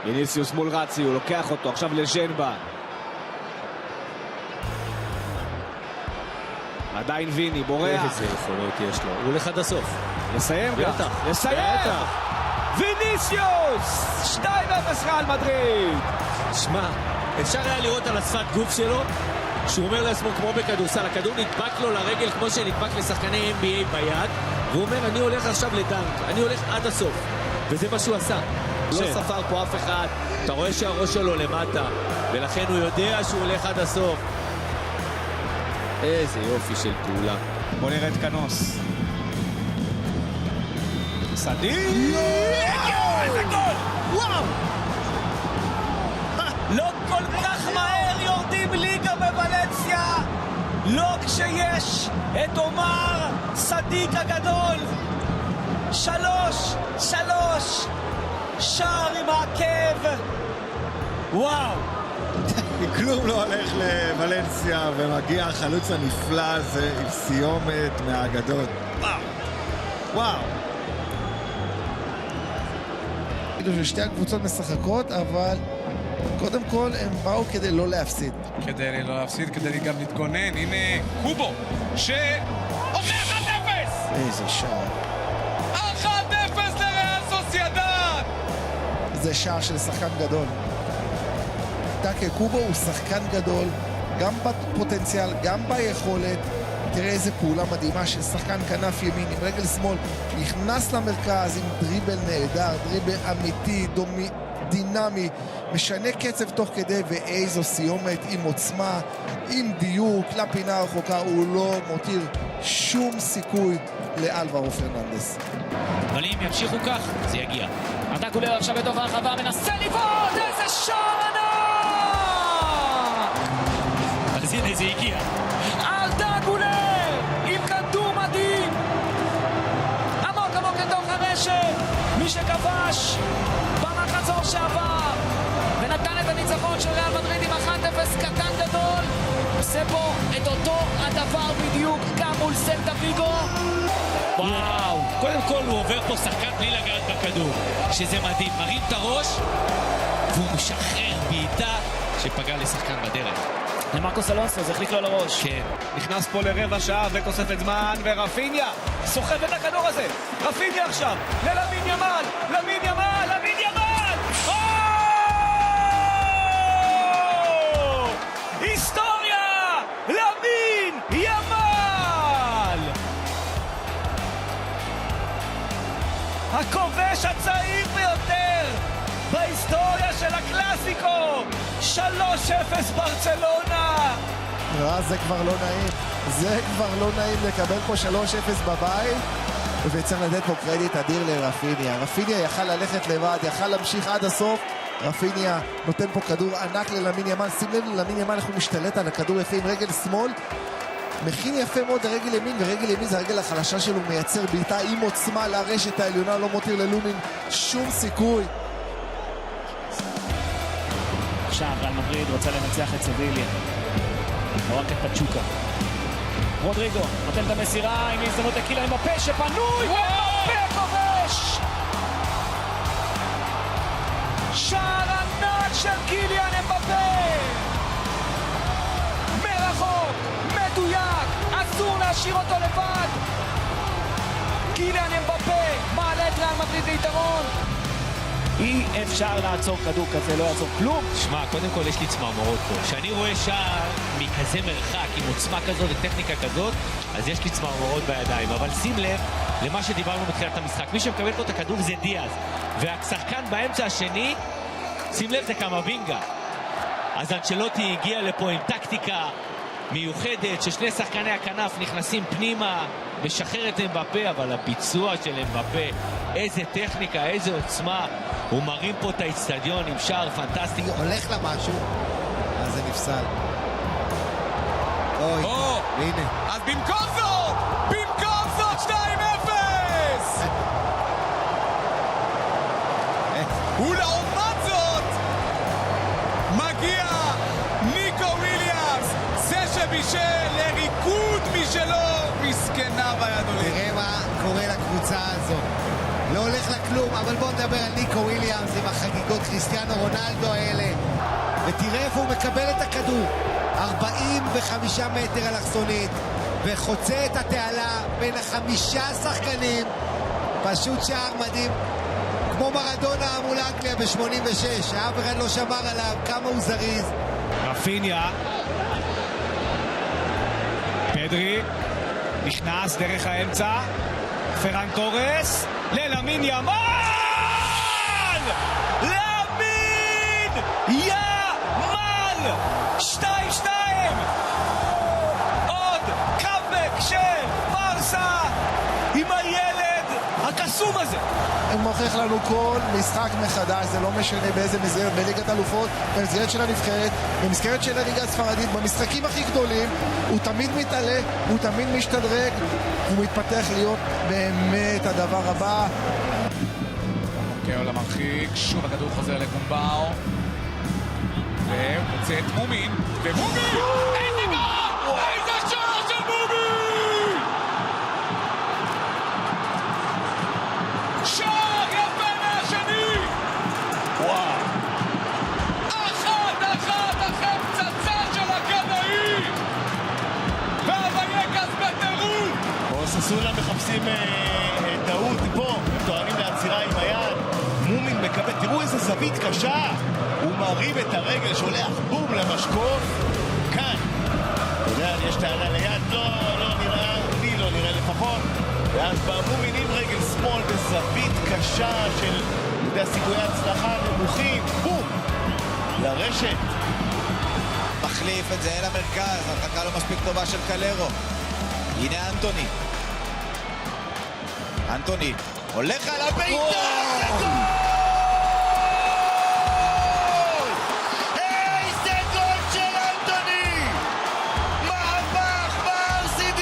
ויניסיוס מול רצי, הוא לוקח אותו עכשיו לז'נבה. עדיין ויני, בורח. איזה יכולות יש לו, הוא הולך עד הסוף. לסיים גם, בטח, לסיים! בטח. ויניסיוס! 2-0 ריאל מדריד! שמע, אפשר היה לראות על השפת גוף שלו שהוא אומר לעצמו כמו בכדורסל, הכדור נדבק לו לרגל כמו שנדבק לשחקני NBA ביד, והוא אומר אני הולך עכשיו לדנק, אני הולך עד הסוף, וזה מה שהוא עשה. לא ספר פה אף אחד, אתה רואה שהראש שלו למטה, ולכן הוא יודע שהוא הולך עד הסוף. איזה יופי של פעולה. בוא נראה את קנוס. סדיק! איזה גול! וואו! לא כל כך מהר יורדים ליגה בוולנסיה, לא כשיש את עומר סדיק הגדול. 3-3 שער עם העקב. וואו! כלום לא הולך לוולנסיה ומגיע החלוץ הנפלא הזה עם סיומת מהאגדות. וואו. כאילו ששתי הקבוצות משחקות, אבל קודם כל הם באו כדי לא להפסיד. כדי לא להפסיד, כדי גם להתגונן. הנה קובו, שעובר 1-0! איזה שער. 1-0 לריאל סוסיידד! זה שער של שחקן גדול. טאקה קובו הוא שחקן גדול, גם בפוטנציאל, גם ביכולת. תראה איזה פעולה מדהימה של שחקן כנף ימין עם רגל שמאל, נכנס למרכז עם דריבל נהדר, דריבל אמיתי, דינמי, משנה קצב תוך כדי, ואיזו סיומת עם עוצמה, עם דיוק, לפינה הרחוקה. הוא לא מותיר שום סיכוי לאלברו פרננדס. אבל אם ימשיכו כך, זה יגיע. ארדה גולר עכשיו בתוך הרחבה, מנסה לבעוט, איזה שער ענק! אז הנה זה הגיע. ארדה גולר עם כדור מדהים, עמוק עמוק לתוך הרשת. מי שכבש במחזור שעבר ונתן את הניצחון של ריאל מדריד עם 1-0 קטן גדול, עושה פה את אותו הדבר בדיוק גם מול סלטה ויגו. וואו, קודם כל הוא עובר פה שחקן בלי לגעת בכדור, שזה מדהים, מרים את הראש והוא משחרר בעיטה שפגע לשחקן בדרך. למרקוס אלונסו, זה החליק לו לראש. כן. נכנס פה לרבע שעה ותוספת זמן, ורפיניה סוחב את הכדור הזה. רפיניה עכשיו, ללמין ימל, למין ימל, למין ימל! היסטוריה! למין ימל! הכובש הצעיר ביותר בהיסטוריה של הקלאסיקו! 3-0 ברצלונה! זה כבר לא נעים, זה כבר לא נעים לקבל פה 3-0 בבית, וצריך לתת פה קרדיט אדיר לרפיניה. רפיניה יכל ללכת לבד, יכל להמשיך עד הסוף. רפיניה נותן פה כדור ענק ללמין ימל, שים לב ללמין ימל איך הוא משתלט על הכדור יפה עם רגל שמאל, מכין יפה מאוד לרגל ימין, ורגל ימין זה הרגל החלשה שלו, מייצר בעיטה עם עוצמה לרשת העליונה, לא מותיר ללומין שום סיכוי. עכשיו ריאל מדריד רוצה לנצח את סביליה, לא רק את פצ'וקה. רודריגו נותן את המסירה עם הזדמנות לקיליאן אמבפה שפנוי, ואמבפה כובש! שער ענק של קיליאן אמבפה! מרחוק, מדויק, אסור להשאיר אותו לבד! קיליאן אמבפה מעלה את ריאל מדריד ליתרון. אי אפשר לעצור כדור כזה, לא יעצור כלום. שמע, קודם כל יש לי צמרמורות פה. כשאני רואה שער מכזה מרחק, עם עוצמה כזאת וטכניקה כזאת, אז יש לי צמרמורות בידיים. אבל שים לב למה שדיברנו בתחילת המשחק. מי שמקבל פה את הכדור זה דיאז. והשחקן באמצע השני, שים לב, זה קמבינגה. אז אנצ'לוטי הגיע לפה עם טקטיקה מיוחדת, ששני שחקני הכנף נכנסים פנימה, משחרר את אמבפה, אבל הביצוע של אמבפה, איזה טכניקה, איזה עוצמה. הוא מרים פה את האצטדיון עם שער פנטסטי. הולך לה משהו, אז זה נפסל. אוי, הנה. אז במקום זאת 2-0! ולעומת זאת מגיע ניקו וויליאמס, זה שבישל לריקוד משלו, מסכנה ביד עולים. תראה מה קורה לקבוצה הזאת. לא הולך לכלום, אבל בואו נדבר על ניקו וויליאמס עם החגיגות קריסטיאנו רונלדו האלה. ותראה איפה הוא מקבל את הכדור. 45 מטר אלכסונית, וחוצה את התעלה בין 5 שחקנים. פשוט שער מדהים. כמו מרדונה מול אנגליה ב-86, אף אחד לא שמר עליו, כמה הוא זריז. רפיניה. פדרי. נכנס דרך האמצע. פרן טורס. ללמין ימל! למין ימל! 2-2! עוד קאמבק של ברסה עם הילד הקסום הזה. הוא מוכיח לנו כל משחק מחדש, זה לא משנה באיזה מסגרת, בליגת אלופות, במסגרת של הנבחרת, במסגרת של הליגה הספרדית, במשחקים הכי גדולים, הוא תמיד מתעלה, הוא תמיד משתדרג, הוא מתפתח להיות באמת הדבר הבא. אוקיי, למרחיק, שוב הכדור חוזר לקומבאו. והוא מוצא את מומין, ומומין! איזה גול! איזה שער של מומין! שער יפה מהשני! וואו! 1-1 אחרי פצצה של הקנאי! והווייקס בטירוף! ססונה מחפשים טעות פה, הם טוענים לעצירה עם היד. מומין מקבל, תראו איזה זווית קשה, הוא מרים את הרגל, שולח בום למשקוף כאן. אתה יודע, יש טענה ליד, לא נראה, לי לא נראה לפחות. ואז בא מומין עם רגל שמאל בזווית קשה של, אתה יודע, סיכויי הצלחה נמוכים, בום לרשת. מחליף את זה אל המרכז, הרחקה לא מספיק טובה של קלרו. הנה אנטוני. אנטוני הולך על הבעיטה, זה גול! איזה גול של אנטוני! מהפך ב-RCD!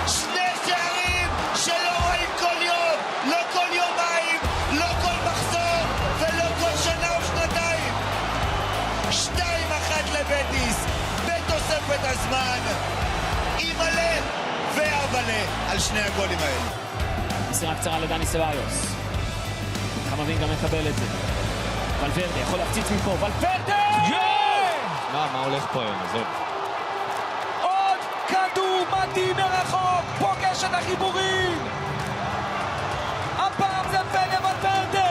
2 שערים שלא רואים כל יום, לא כל יומיים, לא כל מחזור ולא כל שנה או שנתיים. 2-1 לבטיס בתוספת הזמן, עם מלא והבלה על שני הגולים האלה. מסירה קצרה לדני סבאיוס. חמבין גם מקבל את זה. ולוורדה יכול להפציץ מפה. ולוורדה! מה הולך פה היום? עזוב. עוד כדור מדהים מרחוק. פוגש את החיבורים. הפעם זה פגע ולוורדה.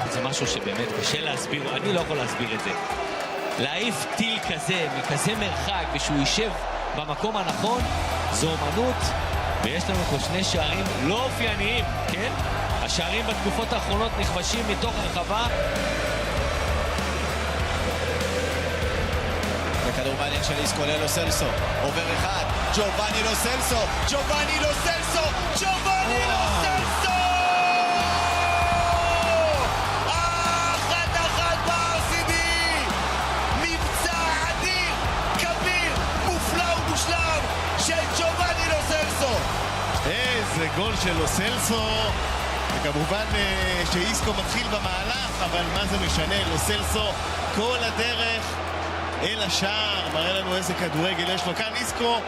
זה משהו שבאמת קשה להסביר, אני לא יכול להסביר את זה. להעיף טיל כזה, מכזה מרחק, ושהוא יישב במקום הנכון, זו אומנות. ויש לנו פה 2 שערים לא אופייניים, כן? השערים בתקופות האחרונות נכבשים מתוך הרחבה. וכדור מעניין של איסקו ללו סלסו. עובר אחד, ג'ובאני לו סלסו! ג'ובאני לו סלסו! ג'ובאני לו סלסו! 1-1 ב-RCD! מבצע אדיר, כביר, מופלא ומושלם של ג'ובאני לו סלסו! איזה גול של לוסלסו, וכמובן שאיסקו מתחיל במהלך, אבל מה זה משנה, לוסלסו כל הדרך אל השער, מראה לנו איזה כדורגל יש לו כאן. איסקו,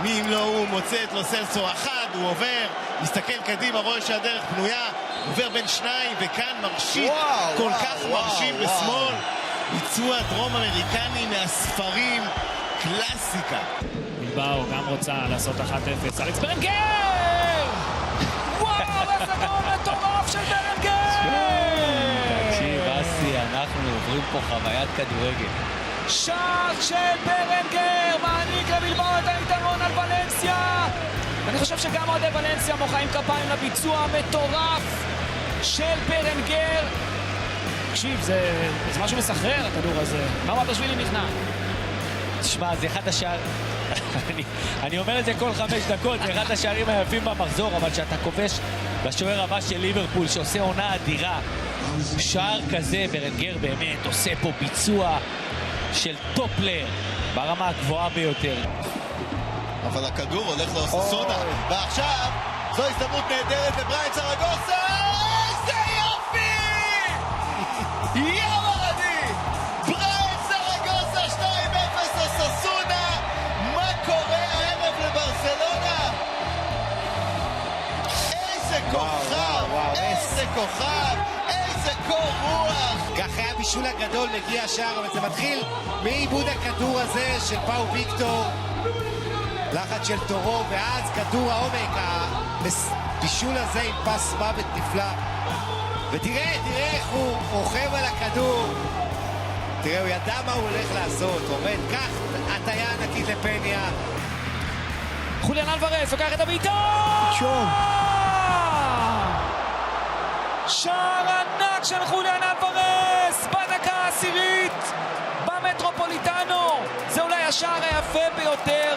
מי אם לא הוא, מוצא את לוסלסו אחד, הוא עובר, מסתכל קדימה, רואה שהדרך פנויה, עובר בין 2, וכאן מרשים, כל כך מרשים בשמאל, ביצוע דרום אמריקני מהספרים, קלאסיקה. בלבאו גם רוצה לעשות 1-0. אלכס ברנגר! וואו, איזה גול מטורף של ברנגר! תקשיב, אסי, אנחנו עוברים פה חוויית כדורגל. שער של ברנגר מעניק לבלבאו את היתרון על ולנסיה. אני חושב שגם אוהדי ולנסיה מוחאים כפיים לביצוע המטורף של ברנגר. תקשיב, זה משהו מסחרר הכדור הזה. מרואטשווילי נכנע. תשמע, זה אחד השער... אני אומר את זה כל 5 דקות, זה אחד השערים היפים במחזור, אבל שאתה כובש בשוער הבא של ליברפול שעושה עונה אדירה, שער כזה, ברנגר באמת עושה פה ביצוע של טופלר ברמה הגבוהה ביותר. אבל הכדור הולך לאוססונה, ועכשיו זו הזדמנות נהדרת לבריין סרגוסה. איזה יופי! יא מרדי! בריין סרגוסה 2-0 אוססונה. מה קורה הערב לברסלונה? איזה כוכב! הבישול הגדול, מגיע השער, אבל זה מתחיל מאיבוד הכדור הזה של פאו ויקטור. לחץ של תורו, ואז כדור העומק, הבישול הזה עם פס מוות נפלא. ותראה איך הוא רוכב על הכדור. תראה, הוא ידע מה הוא הולך לעשות. הוא עומד, קח הטיה ענקית לפניה. חוליאן אלוורז לוקח את הבעיטה! שער ענק של חוליאן אלוורז בדקה העשירית במטרופוליטנו. זה אולי השער היפה ביותר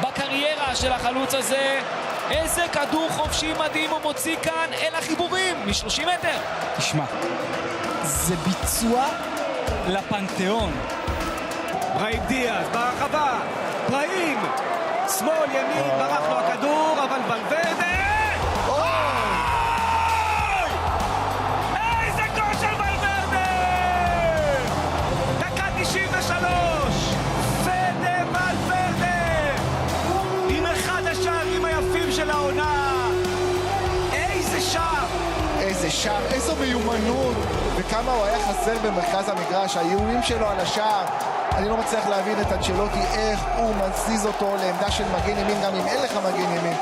בקריירה של החלוץ הזה. איזה כדור חופשי מדהים הוא מוציא כאן אל החיבורים מ-30 מטר. תשמע, זה ביצוע לפנתיאון. בראים דיאז ברחבה, בראים שמאל ימין, ברח לו הכדור, אבל ולוורדה, איזה גול של ולוורדה! דקה 93, ולוורדה עם אחד השערים היפים של העונה. איזה שער! איזה שער, איזו מיומנות, וכמה הוא היה חסר במרכז המגרש, האיומים שלו על השער. אני לא מצליח להבין את אנצ'לוטי, איך הוא מזיז אותו לעמדה של מגן ימין, גם אם אין לך מגן ימין.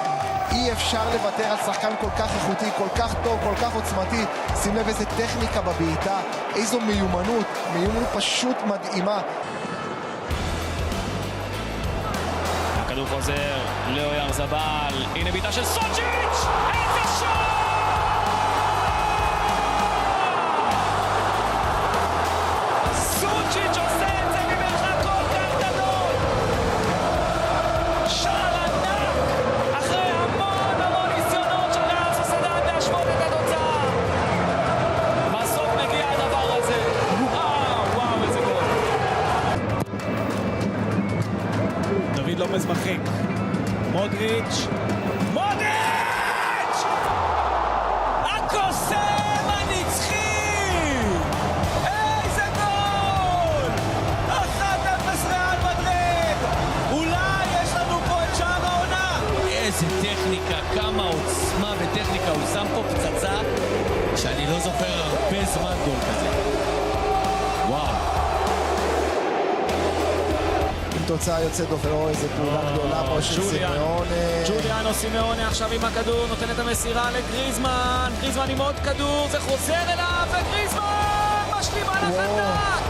אי אפשר לוותר על שחקן כל כך איכותי, כל כך טוב, כל כך עוצמתי. שים לב איזה טכניקה בבעיטה, איזו מיומנות, מיומנות פשוט מדהימה. הכדור חוזר לאויר זבל, הנה בעיטה של סוצ'יץ', איזה שער! סוצ'יץ' עושה את זה ממרחק כל כך גדול. שער ענק אחרי המון ניסיונות של ריאל סוסיידד להשוות את התוצאה. בסוף מגיע הדבר הזה. וואו, איזה גול. דוד לופז מרחיק, מודריץ', הקוסם הנצחי! איזה גול! 1-0 ריאל מדריד! אולי יש לנו פה את שער העונה! איזה טכניקה, כמה עוצמה וטכניקה, הוא שם פה פצצה שאני לא זוכר הרבה זמן גול כזה. וואו. עם תוצאה יוצאת דופן, איזה פעולה גדולה פה של סימאונה. ג'וליאנו סימאונה עכשיו עם הכדור, נותן את המסירה לגריזמן, גריזמן עם עוד כדור, זה חוזר אליו, וגריזמן משלים מהלך ענק!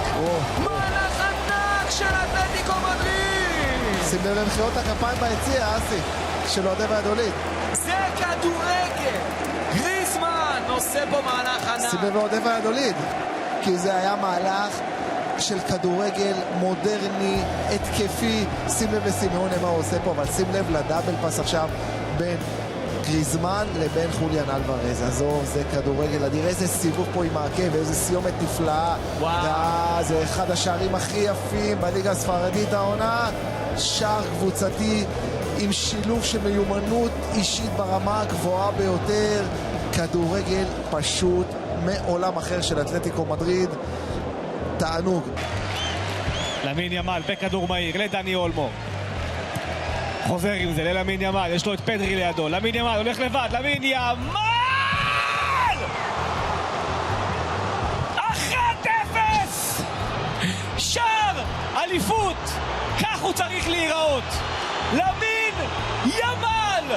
מהלך ענק של אתלטיקו מדריד! שים לב למחיאות הכפיים ביציע, אסי, של אוהדי ויאדוליד. זה כדורגל! גריזמן עושה פה מהלך ענק! שים לב לאוהדי ויאדוליד, כי זה היה מהלך של כדורגל מודרני, התקפי. שים לב לסימאונה מה הוא עושה פה, אבל שים לב לדאבל פס עכשיו בין גריזמן לבין חוליאן אלוורז. עזוב, זה כדורגל אדיר. איזה סיבוב פה עם העקב, איזה סיומת נפלאה. זה אחד השערים הכי יפים בליגה הספרדית העונה. שער קבוצתי עם שילוב של מיומנות אישית ברמה הגבוהה ביותר. כדורגל פשוט מעולם אחר של אתלטיקו מדריד. תענוג. למין ימל בכדור מהיר לדני אולמו, חוזר עם זה ללמין ימל, יש לו את פדרי לידו, למין ימל הולך לבד, למין ימל 1-0 שער אליפות, כך הוא צריך להיראות, למין ימל.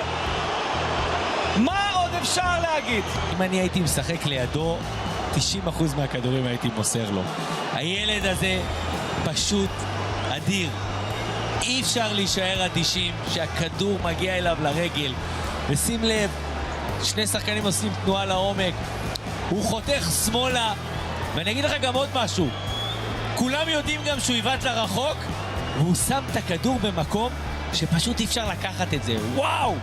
מה עוד אפשר להגיד? אם אני הייתי משחק לידו, 90% מהכדורים הייתי מוסר לו. הילד הזה פשוט אדיר. אי אפשר להישאר אדישים שהכדור מגיע אליו לרגל. ושים לב, שני שחקנים עושים תנועה לעומק. הוא חותך שמאלה. ואני אגיד לך גם עוד משהו. כולם יודעים גם שהוא יבט לרחוק, והוא שם את הכדור במקום שפשוט אי אפשר לקחת את זה. וואו!